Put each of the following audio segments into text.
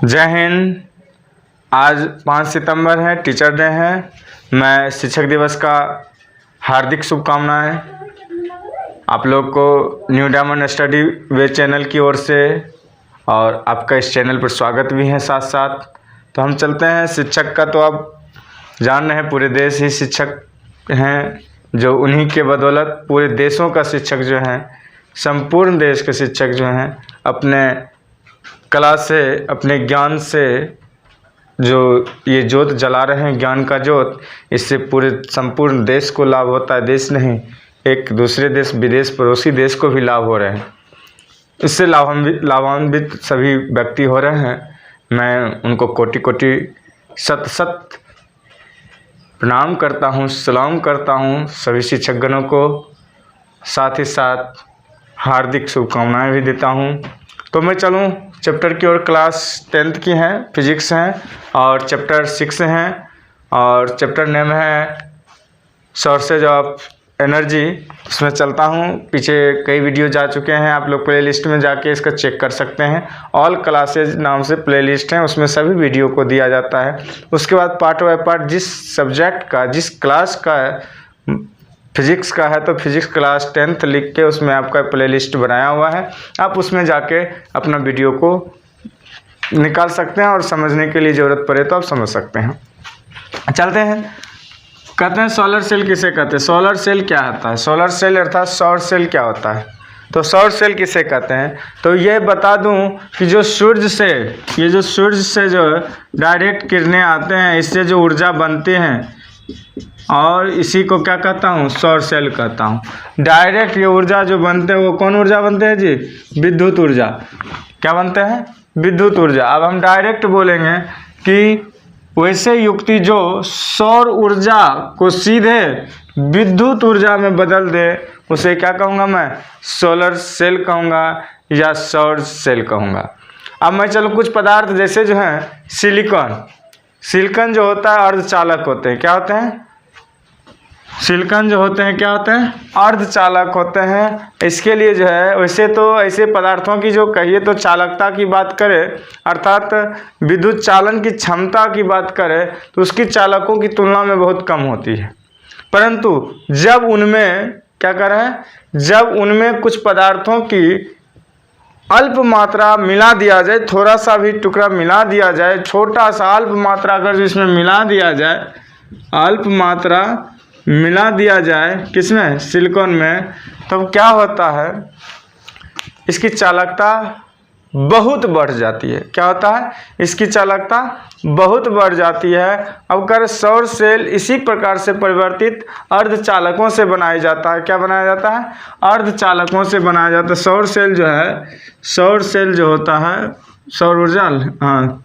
जय हिंद। आज 5 सितंबर है, टीचर डे है। मैं शिक्षक दिवस का हार्दिक शुभकामनाएं आप लोग को न्यू डायमंड स्टडी वे चैनल की ओर से, और आपका इस चैनल पर स्वागत भी है साथ साथ। तो हम चलते हैं। शिक्षक का तो आप जान रहे हैं, पूरे देश ही शिक्षक हैं, जो उन्हीं के बदौलत पूरे देशों का शिक्षक जो हैं, संपूर्ण देश के शिक्षक जो हैं, अपने कला से, अपने ज्ञान से जो ये जोत जला रहे हैं, ज्ञान का जोत, इससे पूरे संपूर्ण देश को लाभ होता है। देश नहीं, एक दूसरे देश, विदेश, पड़ोसी देश को भी लाभ हो रहे हैं। इससे लाभान्वित सभी व्यक्ति हो रहे हैं। मैं उनको कोटि कोटि शत शत प्रणाम करता हूँ, सलाम करता हूँ सभी शिक्षकगणों को, साथ ही साथ हार्दिक शुभकामनाएं भी देता हूँ। तो मैं चलूँ चैप्टर की ओर। क्लास 10th की हैं, फिजिक्स हैं, और चैप्टर 6 हैं, और चैप्टर नेम है सोर्सेज ऑफ एनर्जी। उसमें चलता हूँ। पीछे कई वीडियो जा चुके हैं, आप लोग प्लेलिस्ट में जाके इसका चेक कर सकते हैं। ऑल क्लासेज नाम से प्लेलिस्ट है, उसमें सभी वीडियो को दिया जाता है। उसके बाद पार्ट बाय पार्ट जिस सब्जेक्ट का, जिस क्लास का फिजिक्स का है, तो फिजिक्स क्लास 10th लिख के उसमें आपका प्लेलिस्ट बनाया हुआ है। आप उसमें जाके अपना वीडियो को निकाल सकते हैं, और समझने के लिए ज़रूरत पड़े तो आप समझ सकते हैं। चलते हैं। कहते हैं सोलर सेल किसे कहते हैं? सोलर सेल क्या होता है? सोलर सेल अर्थात सौर सेल क्या होता है? तो सौर सेल किसे कहते हैं? तो ये बता दूं कि जो सूर्य से, ये जो सूर्य से जो डायरेक्ट किरणें आते हैं, इससे जो ऊर्जा बनती हैं, और इसी को क्या कहता हूँ? सौर सेल कहता हूँ। डायरेक्ट ये ऊर्जा जो बनते हैं, वो कौन ऊर्जा बनते हैं जी? विद्युत ऊर्जा। क्या बनते हैं? विद्युत ऊर्जा। अब हम डायरेक्ट बोलेंगे कि वैसे युक्ति जो सौर ऊर्जा को सीधे विद्युत ऊर्जा में बदल दे, उसे क्या कहूँगा मैं? सोलर सेल कहूँगा या सौर सेल कहूँगा। अब मैं चलो कुछ पदार्थ जैसे जो हैं सिलिकॉन, सिलिकॉन जो होता है अर्धचालक होते हैं। क्या होते हैं? सिलिकॉन जो होते हैं क्या होते हैं? अर्धचालक होते हैं। इसके लिए जो है, वैसे तो ऐसे पदार्थों की जो कहिए तो चालकता की बात करें, अर्थात विद्युत चालन की क्षमता की बात करें, तो उसकी चालकों की तुलना में बहुत कम होती है। परंतु जब उनमें क्या करें, जब उनमें कुछ पदार्थों की अल्प मात्रा मिला दिया जाए, थोड़ा सा भी टुकड़ा मिला दिया जाए, छोटा सा अल्प मात्रा अगर इसमें मिला दिया जाए, अल्प मात्रा मिला दिया जाए किसमें? सिलिकॉन में, तब क्या होता है? इसकी चालकता बहुत बढ़ जाती है। क्या होता है? इसकी चालकता बहुत बढ़ जाती है। अब कर सौर सेल इसी प्रकार से परिवर्तित अर्धचालकों से बनाया जाता है। क्या बनाया जाता है? अर्धचालकों से बनाया जाता है। सौर सेल जो है, सौर सेल जो होता है, सौर ऊर्जा, हाँ,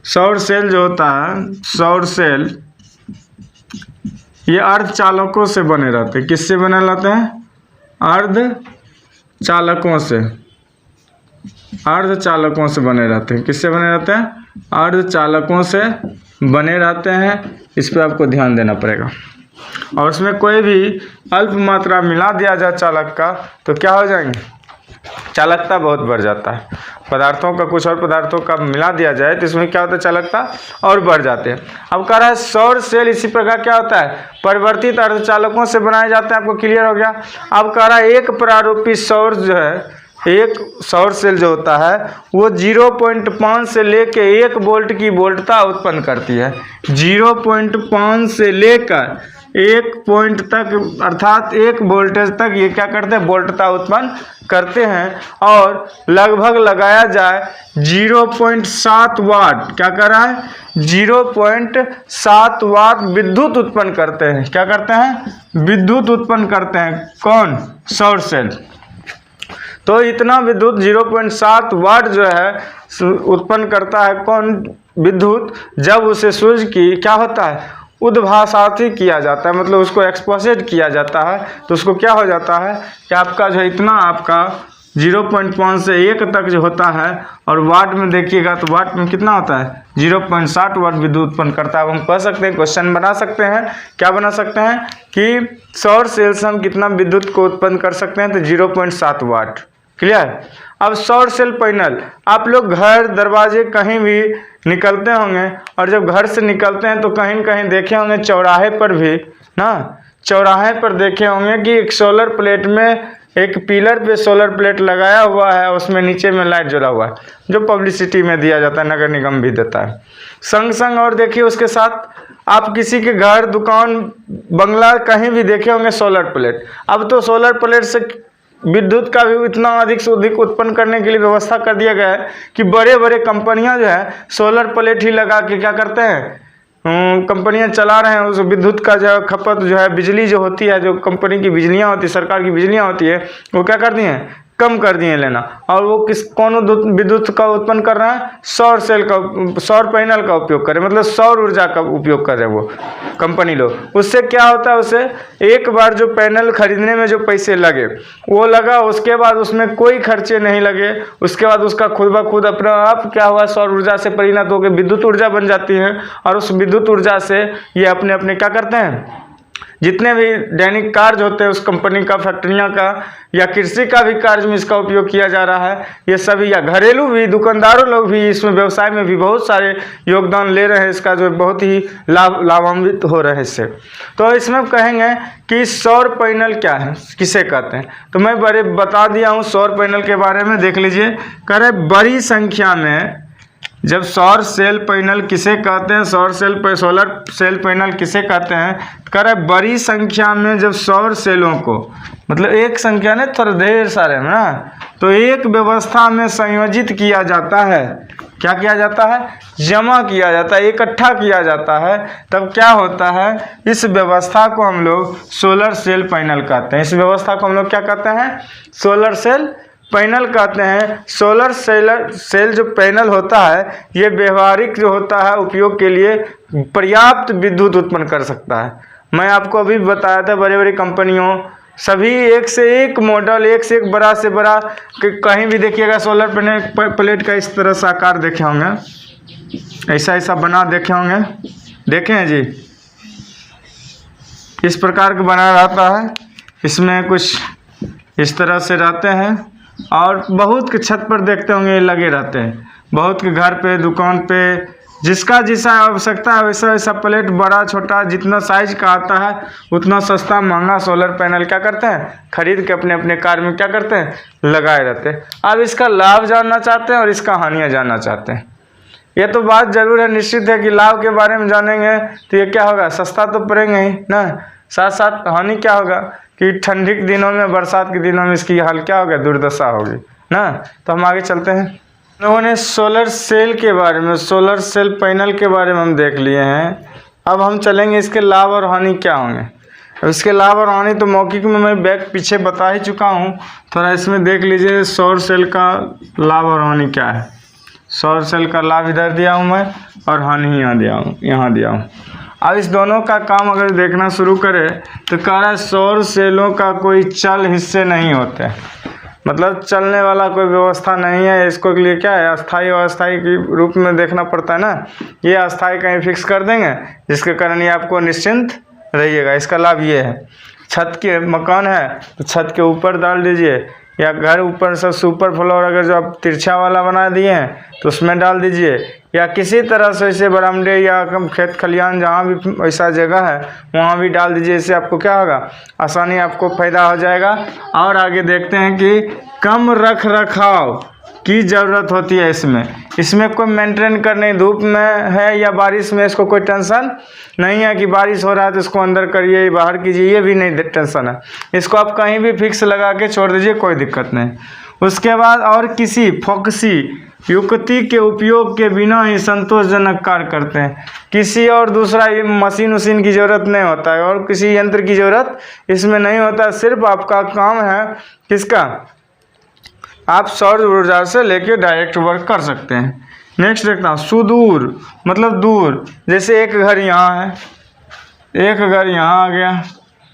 सौर सेल जो होता है, सौर सेल ये अर्धचालकों से बने रहते हैं। किससे बने रहते हैं? अर्धचालकों से, अर्धचालकों से बने रहते हैं। किससे बने रहते हैं? अर्धचालकों से बने रहते हैं। इस पर आपको ध्यान देना पड़ेगा। और उसमें कोई भी अल्प मात्रा मिला दिया जाए चालक का, तो क्या हो जाएंगे? चालकता बहुत बढ़ जाता है। पदार्थों का, कुछ और पदार्थों का मिला दिया जाए तो इसमें क्या होता है? चालकता और बढ़ जाते हैं। अब कह रहा है सौर सेल इसी प्रकार क्या होता है? परिवर्तित अर्धचालकों से बनाए जाते हैं। आपको क्लियर हो गया? अब कह रहा है एक प्रारूपी सौर जो है, एक सौर सेल जो होता है, वो 0.5 से लेकर 1 वोल्ट की वोल्टता उत्पन्न करती है। 0.5 से लेकर 1 पॉइंट तक, अर्थात 1 वोल्टेज तक ये क्या करते हैं? वोल्टता उत्पन्न करते हैं। और लगभग लगाया जाए 0.7 वाट, क्या कर रहा है? 0.7 वाट विद्युत उत्पन्न करते हैं। क्या करते हैं? विद्युत उत्पन्न करते हैं। कौन? सौर सेल। तो इतना विद्युत 0.7 वाट जो है उत्पन्न करता है। कौन? विद्युत। जब उसे सूर्य की क्या होता है? उद्भासाती किया जाता है, मतलब उसको एक्सपोजेड किया जाता है, तो उसको क्या हो जाता है कि आपका जो इतना आपका 0.5 से 1 तक जो होता है, और वाट में देखिएगा तो वाट में कितना होता है? 0.7 वाट विद्युत उत्पन्न करता है। अब हम कह सकते हैं, क्वेश्चन बना सकते हैं। क्या बना सकते हैं कि सौर सेल से हम कितना विद्युत को उत्पन्न कर सकते हैं? तो 0.7 वाट। क्लियर? अब सौर सेल पैनल, आप लोग घर दरवाजे कहीं भी निकलते होंगे, और जब घर से निकलते हैं तो कहीं न कहीं देखे होंगे चौराहे पर भी ना, चौराहे पर देखे होंगे कि एक सोलर प्लेट में, एक पिलर पे सोलर प्लेट लगाया हुआ है, उसमें नीचे में लाइट जला हुआ है, जो पब्लिसिटी में दिया जाता है, नगर निगम भी देता है। संग संग और देखिए उसके साथ आप किसी के घर, दुकान, बंगला कहीं भी देखे होंगे सोलर प्लेट। अब तो सोलर प्लेट से विद्युत का भी इतना अधिक से अधिक उत्पन्न करने के लिए व्यवस्था कर दिया गया है कि बड़े बड़े कंपनियां जो है सोलर प्लेट ही लगा के क्या करते हैं, कंपनियां चला रहे हैं। उस विद्युत का जो खपत जो है, बिजली जो होती है, जो कंपनी की बिजलियां होती है, सरकार की बिजलियां होती है, वो क्या कर दिए हैं, कम कर दिए लेना। और वो कौन विद्युत का उत्पन्न कर रहा है, सौर सेल का, सौर पैनल का उपयोग कर रहे हैं, मतलब सौर ऊर्जा का उपयोग कर रहे हैं वो कंपनी लोग। उससे क्या होता है, उससे एक बार जो पैनल खरीदने में जो पैसे लगे वो लगा, उसके बाद उसमें कोई खर्चे नहीं लगे, उसके बाद उसका खुद ब खुद अपना आप क्या हुआ, सौर ऊर्जा से परिणत होकर विद्युत ऊर्जा बन जाती है। और उस विद्युत ऊर्जा से ये अपने अपने क्या करते हैं, जितने भी दैनिक कार्य होते हैं उस कंपनी का, फैक्ट्रियां का या कृषि का भी कार्य में इसका उपयोग किया जा रहा है। ये सभी, या घरेलू भी दुकानदारों लोग भी इसमें, व्यवसाय में भी बहुत सारे योगदान ले रहे हैं इसका, जो बहुत ही लाभान्वित हो रहे हैं इससे। तो इसमें कहेंगे कि सौर पैनल क्या है, किसे कहते हैं, तो मैं बड़े बता दिया हूँ सौर पैनल के बारे में। देख लीजिए, कह रहे बड़ी संख्या में जब सौर सेल पैनल किसे कहते हैं, सोलर सेल पैनल किसे कहते हैं, कह रहे बड़ी संख्या में जब सौर सेलों को, मतलब एक संख्या ने, थोड़ा ढेर सारे में ना, तो एक व्यवस्था में संयोजित किया जाता है। क्या किया जाता है, जमा किया जाता है, इकट्ठा किया जाता है, तब क्या होता है, इस व्यवस्था को हम लोग सोलर सेल पैनल कहते हैं। इस व्यवस्था को हम लोग क्या कहते हैं, सोलर सेल पैनल कहते हैं। सोलर सेल जो पैनल होता है, ये व्यवहारिक जो होता है, उपयोग के लिए पर्याप्त विद्युत उत्पन्न कर सकता है। मैं आपको अभी बताया था, बड़ी बड़ी कंपनियों सभी एक से एक मॉडल, एक से एक बड़ा से बड़ा, कहीं भी देखिएगा सोलर पैनल प्लेट का इस तरह से आकार देखे होंगे, ऐसा ऐसा बना देखे होंगे, देखे हैं जी, इस प्रकार का बना रहता है। इसमें कुछ इस तरह से रहते हैं, और बहुत के छत पर देखते होंगे लगे रहते हैं, बहुत के घर पे, दुकान पे, जिसका जैसा आवश्यकता है वैसा वैसा प्लेट, बड़ा छोटा जितना साइज का आता है उतना सस्ता महंगा सोलर पैनल क्या करते हैं, खरीद के अपने अपने कार में क्या करते हैं, लगाए रहते हैं। अब इसका लाभ जानना चाहते हैं और इसका हानियाँ जानना चाहते हैं। ये तो बात जरूर है, निश्चित है कि लाभ के बारे में जानेंगे तो ये क्या होगा, सस्ता तो पड़ेंगे ही ना, साथ साथ हानि क्या होगा कि ठंडी के दिनों में, बरसात के दिनों में इसकी हाल क्या होगा, दुर्दशा होगी ना। तो हम आगे चलते हैं। लोगों ने सोलर सेल के बारे में, सोलर सेल पैनल के बारे में हम देख लिए हैं। अब हम चलेंगे इसके लाभ और हानि क्या होंगे। इसके लाभ और हानि तो मौखिक में मैं बैक पीछे बता ही चुका हूँ, थोड़ा इसमें देख लीजिए सौर सेल का लाभ और हानि क्या है। सौर सेल का लाभ इधर दिया हूँ मैं, और हानि यहाँ दिया हूँ। अब इस दोनों का काम अगर देखना शुरू करें तो कह रहा है सौर सेलों का कोई चल हिस्से नहीं होते, मतलब चलने वाला कोई व्यवस्था नहीं है। इसको के लिए क्या है, अस्थाई और अस्थाई के रूप में देखना पड़ता है ना। ये अस्थाई कहीं फिक्स कर देंगे, जिसके कारण ये आपको निश्चिंत रहिएगा। इसका लाभ ये है, छत के मकान है तो छत के ऊपर डाल दीजिए, या घर ऊपर से सुपर फ्लोर अगर जो आप तिरछा वाला बना दिए हैं तो उसमें डाल दीजिए, या किसी तरह से ऐसे बरामदे या खेत खलियान जहाँ भी ऐसा जगह है वहाँ भी डाल दीजिए। इससे आपको क्या होगा, आसानी, आपको फ़ायदा हो जाएगा। और आगे देखते हैं कि कम रख रखाव की ज़रूरत होती है इसमें कोई मेंटेन करने, धूप में है या बारिश में इसको कोई टेंशन नहीं है कि बारिश हो रहा है तो इसको अंदर करिए बाहर कीजिए, ये भी नहीं टेंशन है। इसको आप कहीं भी फिक्स लगा के छोड़ दीजिए, कोई दिक्कत नहीं। उसके बाद और किसी फोकसी युक्ति के उपयोग के बिना ही संतोषजनक कार्य करते हैं। किसी और दूसरा मशीन की ज़रूरत नहीं होता है, और किसी यंत्र की ज़रूरत इसमें नहीं होता। सिर्फ आपका काम है किसका, आप सौर ऊर्जा से लेके डायरेक्ट वर्क कर सकते हैं। नेक्स्ट देखता हूँ, सुदूर मतलब दूर, जैसे एक घर यहाँ है, एक घर यहाँ आ गया,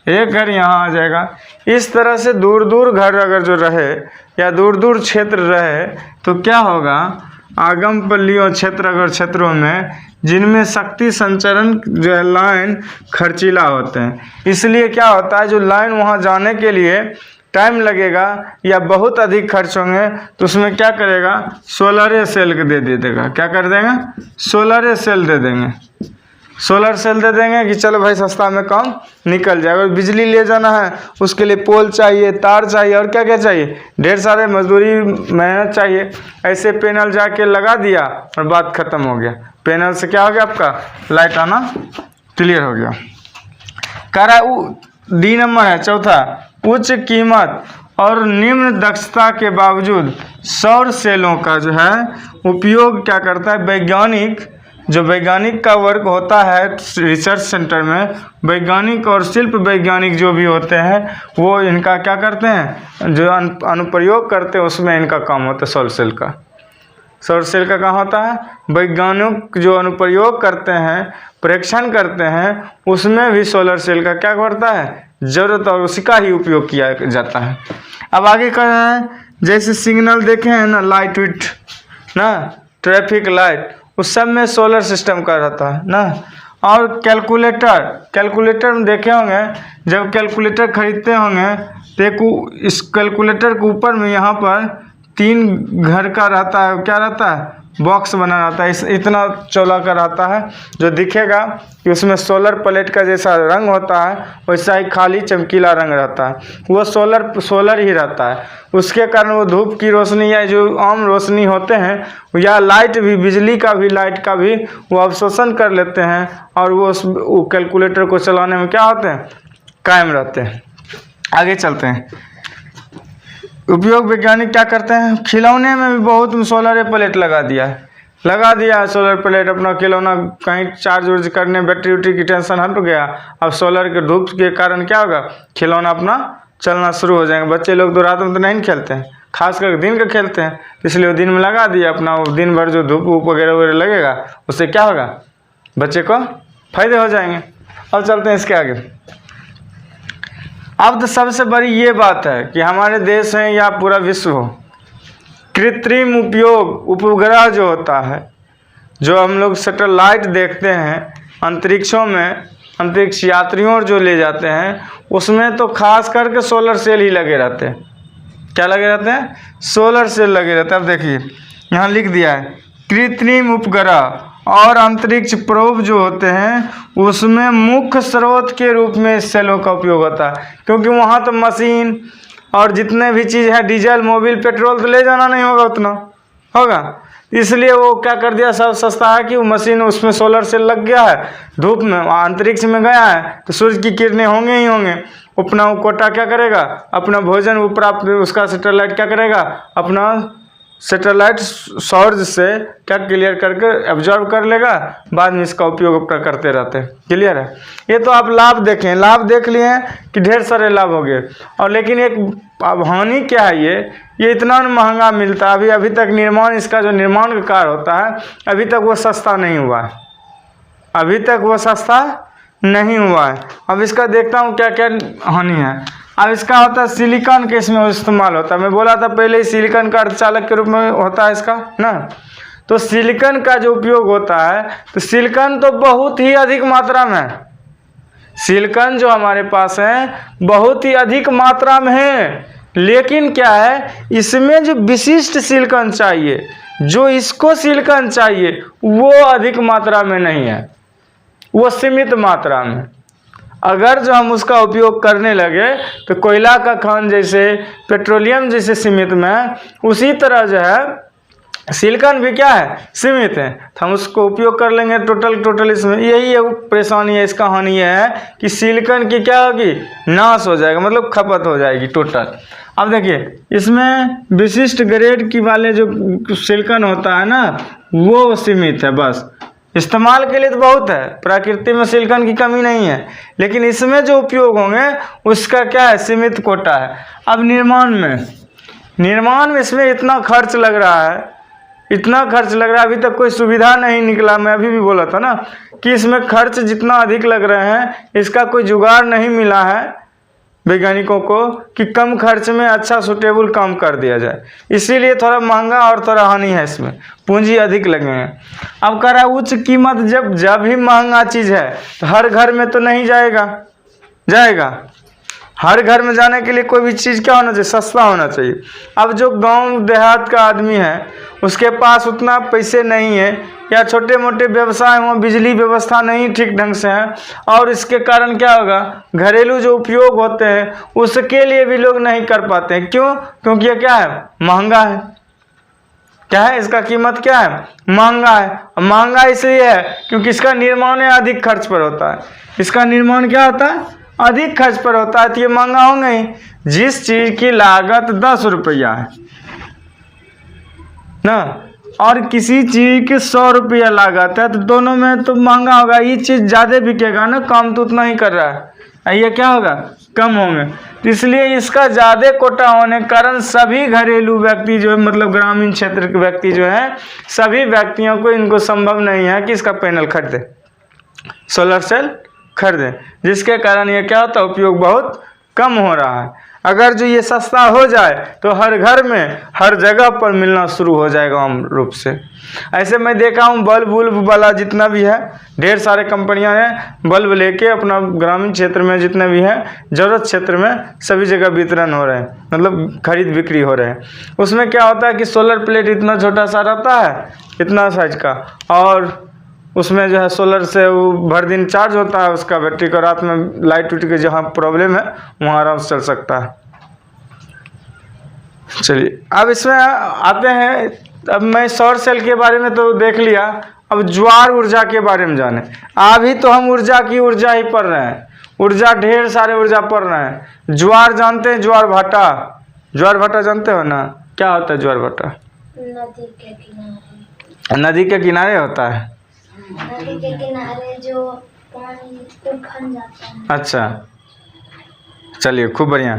एक घर यहाँ आ जाएगा। इस तरह से दूर दूर घर अगर जो रहे या दूर दूर क्षेत्र रहे तो क्या होगा, आगम पल्लियों क्षेत्र अगर क्षेत्रों में जिनमें शक्ति संचरण जो है लाइन खर्चीला होते हैं, इसलिए क्या होता है जो लाइन वहाँ जाने के लिए टाइम लगेगा या बहुत अधिक खर्च होंगे तो उसमें क्या करेगा, सोलर सेल दे देगा। क्या कर देंगे, सोलर सेल दे देंगे। सोलर सेल दे देंगे कि चलो भाई सस्ता में काम निकल जाएगा। बिजली ले जाना है उसके लिए पोल चाहिए, तार चाहिए और क्या क्या चाहिए, ढेर सारे मजदूरी मेहनत चाहिए। ऐसे पैनल जाके लगा दिया और बात खत्म हो गया। पैनल से क्या हो गया, आपका लाइट आना क्लियर हो गया। कह रहा है डी नंबर है चौथा, उच्च कीमत और निम्न दक्षता के बावजूद सौर सेलों का जो है उपयोग क्या करता है, वैज्ञानिक का वर्क होता है रिसर्च सेंटर में, वैज्ञानिक और शिल्प वैज्ञानिक जो भी होते हैं वो इनका क्या करते हैं, जो अनुप्रयोग करते हैं उसमें इनका काम होता है सौर सेल का। सौर सेल का कहाँ होता है, वैज्ञानिक जो अनुप्रयोग करते हैं, परीक्षण करते हैं, उसमें भी सोलर सेल का क्या करता है, ज़रूरत और उसी का ही उपयोग किया जाता है। अब आगे कर रहे हैं, जैसे सिग्नल देखे हैं ना, लाइट विट ना, ट्रैफिक लाइट, उस सब में सोलर सिस्टम का रहता है ना। और कैलकुलेटर में देखे होंगे, जब कैलकुलेटर खरीदते होंगे तो इस कैलकुलेटर के ऊपर में यहाँ पर 3 घर का रहता है, क्या रहता है, बॉक्स बना रहता है, इतना चौड़ा का रहता है, जो दिखेगा कि उसमें सोलर प्लेट का जैसा रंग होता है वैसा ही खाली चमकीला रंग रहता है, वो सोलर ही रहता है। उसके कारण वो धूप की रोशनी या जो आम रोशनी होते हैं या लाइट भी, बिजली का भी, लाइट का भी वो अवशोषण कर लेते हैं और वो कैलकुलेटर को चलाने में क्या होते हैं, कायम रहते हैं। आगे चलते हैं। उपयोग वैज्ञानिक क्या करते हैं, खिलौने में भी बहुत सोलर प्लेट लगा दिया है सोलर प्लेट। अपना खिलौना कहीं चार्ज करने, बैटरी उटरी की टेंशन हट गया। अब सोलर के धूप के कारण क्या होगा, खिलौना अपना चलना शुरू हो जाएंगे। बच्चे लोग तो रात में तो नहीं खेलते हैं, खास करके दिन का खेलते हैं, इसलिए वो दिन में लगा दिया अपना। वो दिन भर जो धूप वगैरह लगेगा उससे क्या होगा, बच्चे को फायदे हो जाएंगे। अब चलते हैं इसके आगे। अब तो सबसे बड़ी ये बात है कि हमारे देश हैं या पूरा विश्व हो, कृत्रिम उपग्रह जो होता है, जो हम लोग सैटेलाइट देखते हैं अंतरिक्षों में, अंतरिक्ष यात्रियों जो ले जाते हैं, उसमें तो खास करके सोलर सेल ही लगे रहते हैं। क्या लगे रहते हैं, सोलर सेल लगे रहते हैं। अब देखिए यहाँ लिख दिया है, कृत्रिम उपग्रह और अंतरिक्ष प्रोब जो होते हैं उसमें मुख्य स्रोत के रूप में इस सेलों का उपयोग होता है, क्योंकि वहाँ तो मशीन और जितने भी चीज़ है, डीजल, मोबिल, पेट्रोल तो ले जाना नहीं होगा, उतना होगा, इसलिए वो क्या कर दिया, सब सस्ता है कि वो मशीन, उसमें सोलर सेल लग गया है, धूप में अंतरिक्ष में गया है तो सूर्य की किरणें होंगे ही होंगे, अपना वो कोटा क्या करेगा, अपना भोजन वो प्राप्त, उसका सैटेलाइट क्या करेगा, अपना सैटेलाइट सौर से क्या क्लियर करके एब्जॉर्व कर लेगा, बाद में इसका उपयोग अपना करते रहते हैं। क्लियर है। ये तो आप लाभ देखें, लाभ देख लिए कि ढेर सारे लाभ हो गए, और लेकिन एक अब हानि क्या है, ये इतना महंगा मिलता है। अभी तक निर्माण, इसका जो निर्माण का कार्य होता है अभी तक वो सस्ता नहीं हुआ है, अभी तक वो सस्ता नहीं हुआ है। अब इसका देखता हूँ क्या क्या हानि है। अब इसका होता है सिलिकॉन के इसमें इस्तेमाल होता है, मैं बोला था पहले ही सिलिकॉन का अर्धचालक के रूप में होता है इसका ना। तो सिलिकॉन का जो उपयोग होता है, तो सिलिकॉन तो बहुत ही अधिक मात्रा में है, सिलिकॉन जो हमारे पास है बहुत ही अधिक मात्रा में है, लेकिन क्या है, इसमें जो विशिष्ट सिलिकॉन चाहिए, जो इसको सिलिकॉन चाहिए, वो अधिक मात्रा में नहीं है, वो सीमित मात्रा में। अगर जो हम उसका उपयोग करने लगे तो कोयला का खान जैसे, पेट्रोलियम जैसे सीमित में है, उसी तरह जो है सिलिकॉन भी क्या है, सीमित है, तो हम उसको उपयोग कर लेंगे टोटल इसमें। यही परेशानी है, इसका हानि यह है कि सिलिकॉन की क्या होगी, नाश हो जाएगा, मतलब खपत हो जाएगी टोटल। अब देखिए इसमें विशिष्ट ग्रेड की वाले जो सिलिकॉन होता है ना, वो सीमित है, बस इस्तेमाल के लिए तो बहुत है, प्रकृति में सिलिकॉन की कमी नहीं है, लेकिन इसमें जो उपयोग होंगे उसका क्या है, सीमित कोटा है। अब निर्माण में इसमें इतना खर्च लग रहा है, अभी तक कोई सुविधा नहीं निकला। मैं अभी भी बोला था ना कि इसमें खर्च जितना अधिक लग रहे हैं, इसका कोई जुगाड़ नहीं मिला है वैज्ञानिकों को कि कम खर्च में अच्छा सुटेबल काम कर दिया जाए, इसीलिए थोड़ा महंगा और थोड़ा हानि है, इसमें पूंजी अधिक लगे हैं। अब कह रहा है उच्च कीमत, जब भी महंगा चीज़ है तो हर घर में तो नहीं जाएगा, हर घर में जाने के लिए कोई भी चीज़ क्या होना चाहिए, सस्ता होना चाहिए। अब जो गांव देहात का आदमी है उसके पास उतना पैसे नहीं है, या छोटे मोटे व्यवसाय हों, बिजली व्यवस्था नहीं ठीक ढंग से है, और इसके कारण क्या होगा, घरेलू जो उपयोग होते हैं उसके लिए भी लोग नहीं कर पाते हैं। क्यों? क्योंकि ये क्या है, महंगा है। क्या है, इसका कीमत क्या है, महंगा है। महंगा इसलिए है क्योंकि इसका निर्माण अधिक खर्च पर होता है। इसका निर्माण क्या होता है, अधिक खर्च पर होता है, तो ये महंगा होगा ही। जिस चीज़ की लागत 10 रुपया है ना, और किसी चीज़ की 100 रुपया लागत है, तो दोनों में तो महंगा होगा। ये चीज़ ज़्यादा बिकेगा ना, काम तो उतना ही कर रहा है, ये क्या होगा, कम होंगे। इसलिए इसका ज़्यादा कोटा होने के कारण सभी घरेलू व्यक्ति जो है, मतलब ग्रामीण क्षेत्र के व्यक्ति जो है, सभी व्यक्तियों को इनको संभव नहीं है कि इसका पैनल खरीदे, सोलर सेल खरीदे, जिसके कारण ये क्या होता है, उपयोग बहुत कम हो रहा है। अगर जो ये सस्ता हो जाए तो हर घर में हर जगह पर मिलना शुरू हो जाएगा आम रूप से। ऐसे मैं देखा हूँ बल्ब वुल्ब वाला जितना भी है, ढेर सारे कंपनियां हैं, बल्ब लेके अपना ग्रामीण क्षेत्र में जितने भी हैं, ज़रूरत क्षेत्र में सभी जगह वितरण हो रहे हैं, मतलब खरीद बिक्री हो रहे हैं। उसमें क्या होता है कि सोलर प्लेट इतना छोटा सा रहता है, इतना साइज का, और उसमें जो है सोलर से वो भर दिन चार्ज होता है उसका बैटरी का, रात में लाइट उठ के जहाँ प्रॉब्लम है वहाँ आराम से चल सकता है। चलिए अब इसमें आते हैं। अब मैं सौर सेल के बारे में तो देख लिया, अब ज्वार ऊर्जा के बारे में जाने। अभी तो हम ऊर्जा ही पढ़ रहे हैं, ऊर्जा ढेर सारे ऊर्जा पढ़ रहे हैं। ज्वार जानते हैं, ज्वार भाटा, ज्वार भाटा जानते हो ना, क्या होता है ज्वार भाटा? नदी के किनारे होता है, नदी के किनारे जो पानी उफन जाता है। अच्छा, चलिए खूब बढ़िया।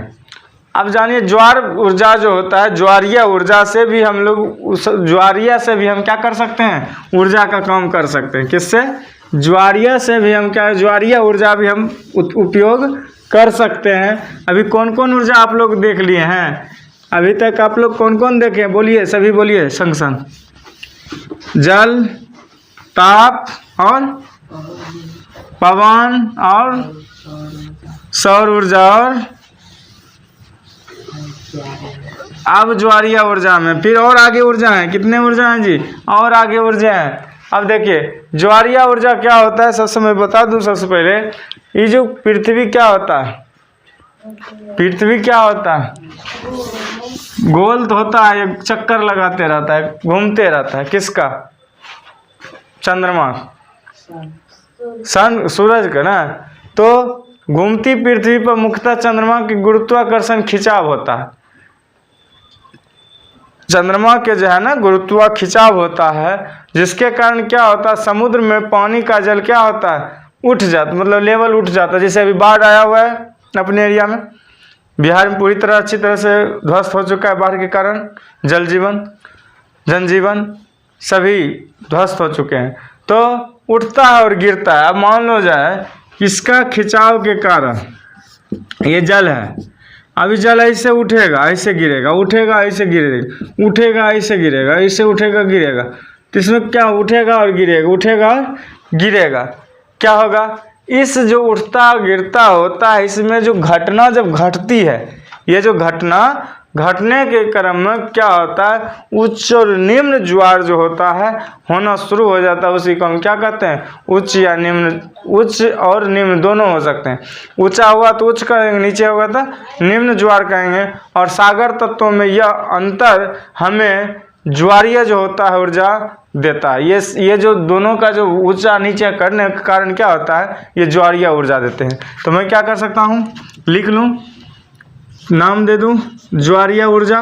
अब जानिए ज्वार ऊर्जा जो होता है, ज्वारीय ऊर्जा से भी हम लोग, उस ज्वारीय से भी हम क्या कर सकते हैं, ऊर्जा का काम कर सकते हैं। किससे? ज्वारीय से भी हम क्या, ज्वारीय ऊर्जा भी हम उपयोग कर सकते हैं। अभी कौन कौन ऊर्जा आप लोग देख लिए हैं अभी तक? आप लोग कौन कौन देखे, बोलिए, सभी बोलिए संग संग। जल, ताप और पवन और सौर ऊर्जा, और अब ज्वारीय ऊर्जा में फिर और आगे ऊर्जा है। कितने ऊर्जा हैं जी? और आगे ऊर्जा है। अब देखिए ज्वारीय ऊर्जा क्या होता है, सबसे मैं बता दूं। सबसे पहले ये जो पृथ्वी क्या होता है, पृथ्वी क्या होता है, गोल तो होता है, एक चक्कर लगाते रहता है, घूमते रहता है। किसका? चंद्रमा, सन, सूरज का ना। तो घूमती पृथ्वी पर मुख्यतः चंद्रमा की गुरुत्वाकर्षण खिंचाव होता है। चंद्रमा के जो है ना गुरुत्वा खिंचाव होता है, जिसके कारण क्या होता है, समुद्र में पानी का जल क्या होता है, उठ जाता, मतलब लेवल उठ जाता है। जैसे अभी बाढ़ आया हुआ है अपने एरिया में, बिहार में पूरी तरह अच्छी तरह से ध्वस्त हो चुका है बाढ़ के कारण, जल जीवन, जनजीवन सभी ध्वस्त हो चुके हैं। तो उठता है और गिरता है। अब मान लो जाए इसका खिंचाव के कारण ये जल है, अभी जल ऐसे उठेगा, ऐसे गिरेगा, उठेगा, ऐसे गिरेगा, उठेगा, ऐसे गिरेगा, ऐसे उठेगा, गिरेगा। तो इसमें क्या उठेगा और गिरेगा, उठेगा और गिरेगा। क्या होगा, इस जो उठता गिरता होता है, इसमें जो घटना जब घटती है, ये जो घटना घटने के क्रम में क्या होता है, उच्च और निम्न ज्वार जो होता है होना शुरू हो जाता है। उसी को हम क्या कहते हैं, उच्च या निम्न। उच्च और निम्न दोनों हो सकते हैं। ऊंचा हुआ तो उच्च कहेंगे, नीचे होगा तो निम्न ज्वार कहेंगे। और सागर तत्वों में यह अंतर हमें ज्वारीय जो होता है ऊर्जा देता है। ये जो दोनों का जो ऊंचा नीचे करने के कारण क्या होता है, ये ज्वारीय ऊर्जा देते हैं। तो मैं क्या कर सकता हूँ, लिख लूँ, नाम दे दूं ज्वारीय ऊर्जा।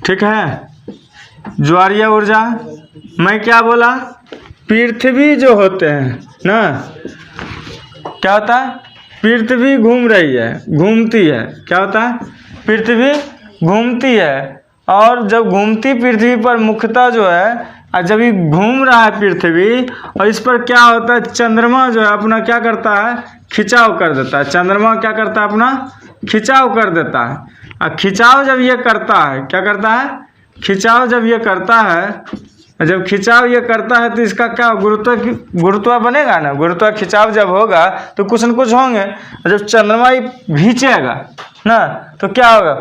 ठीक है, ज्वारीय ऊर्जा। मैं क्या बोला, पृथ्वी जो होते हैं ना, क्या होता है, पृथ्वी घूम रही है, घूमती है। क्या होता है, पृथ्वी घूमती है। और जब घूमती पृथ्वी पर मुख्यतः जो है, जब ये घूम रहा है पृथ्वी, और इस पर क्या होता है, चंद्रमा जो है अपना क्या करता है, खिंचाव कर देता है। चंद्रमा क्या करता है, अपना खिंचाव कर देता है। और खिंचाव जब ये करता है, क्या करता है, खिंचाव जब ये करता है जब खिंचाव ये करता है तो इसका क्या गुरुत्व बनेगा ना। गुरुत्व खिंचाव जब होगा तो कुछ न कुछ होंगे। जब चंद्रमा ही खींचेगा ना तो क्या होगा,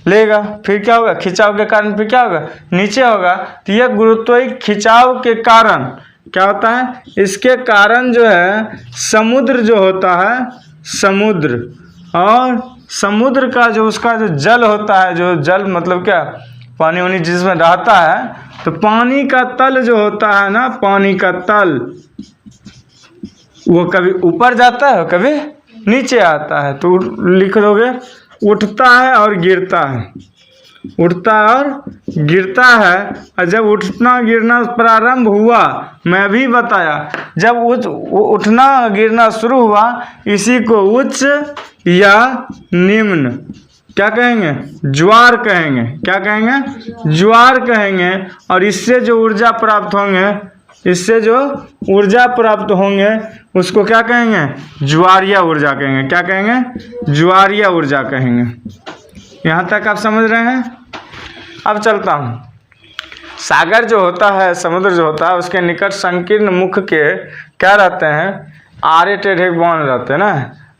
लेगा, फिर क्या होगा, खिंचाव के कारण फिर क्या होगा, नीचे होगा। तो यह गुरुत्व खिंचाव के कारण क्या होता है, इसके कारण जो है समुद्र जो होता है, समुद्र और समुद्र का जो उसका जो जल होता है, जो जल मतलब क्या, पानी वानी जिसमें रहता है, तो पानी का तल जो होता है ना, पानी का तल वो कभी ऊपर जाता है कभी नीचे आता है। तो लिख दोगे उठता है और गिरता है, उठता और गिरता है। और जब उठना गिरना प्रारंभ हुआ, मैं भी बताया, जब उठना गिरना शुरू हुआ, इसी को उच्च या निम्न क्या कहेंगे, ज्वार कहेंगे। क्या कहेंगे, ज्वार कहेंगे। और इससे जो ऊर्जा प्राप्त होंगे, इससे जो ऊर्जा प्राप्त होंगे उसको क्या कहेंगे, ज्वारीय ऊर्जा कहेंगे। क्या कहेंगे, ज्वारीय ऊर्जा कहेंगे। यहाँ तक आप समझ रहे हैं। अब चलता हूँ। सागर जो होता है, समुद्र जो होता है, उसके निकट संकीर्ण मुख के क्या रहते हैं, आड़े टेढ़े बांध रहते हैं ना।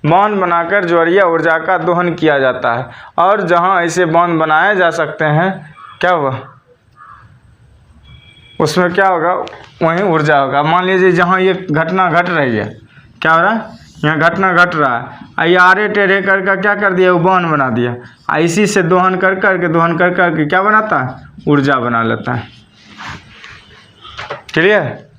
बांध बनाकर ज्वारीय ऊर्जा का दोहन किया जाता है। और जहाँ ऐसे बांध बनाए जा सकते हैं, क्या हुआ, उसमें क्या होगा, वहीं ऊर्जा होगा। मान लीजिए जहाँ ये घटना घट रही है, क्या हो रहा है, यहाँ घटना घट रहा है, ये आड़े टेढ़े करके क्या कर दिया, वो बांध बना दिया। इसी से दोहन कर करके क्या बनाता है, ऊर्जा बना लेता है। क्लियर।